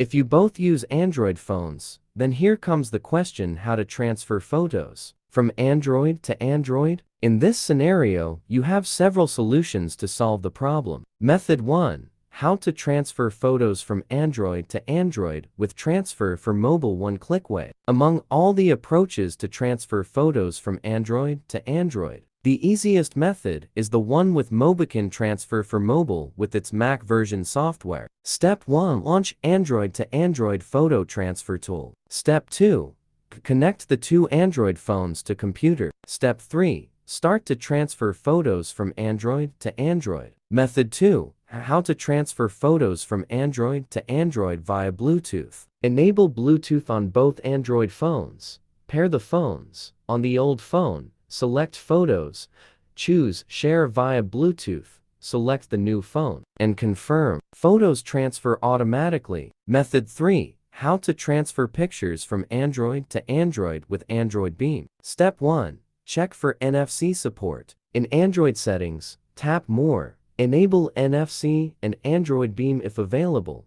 If you both use Android phones, then here comes the question how to transfer photos from Android to Android. In this scenario, you have several solutions to solve the problem. Method 1. How to transfer photos from Android to Android with transfer for mobile one-click way. Among all the approaches to transfer photos from Android to Android, the easiest method is the one with Mobican Transfer for Mobile with its Mac version software. Step 1. Launch Android to Android Photo Transfer Tool. Step 2. Connect the two Android phones to computer. Step 3. Start to transfer photos from Android to Android. Method 2. How to transfer photos from Android to Android via Bluetooth. Enable Bluetooth on both Android phones. Pair the phones. On the old phone, select Photos. Choose Share via Bluetooth. Select the new phone and confirm. Photos transfer automatically. Method 3. How to transfer pictures from Android to Android with Android Beam. Step 1. Check for NFC support. In Android settings, tap More. Enable NFC and Android Beam if available.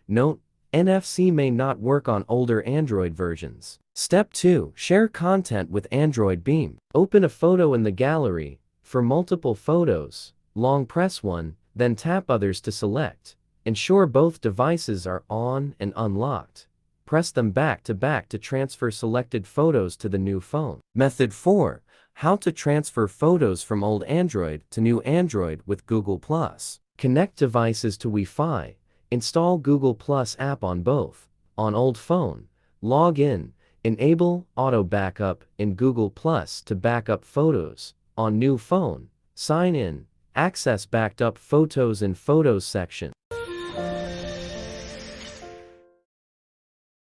Note, NFC may not work on older Android versions. Step 2. Share content with Android Beam. Open a photo in the gallery. For multiple photos, long press one, then tap Others to select. Ensure both devices are on and unlocked. Press them back to transfer selected photos to the new phone. Method 4. How to transfer photos from old Android to new Android with Google+. Connect devices to Wi-Fi. Install Google+ app on both. On old phone, log in. Enable Auto Backup in Google+ to backup photos. On new phone, sign in. Access backed up photos in Photos section.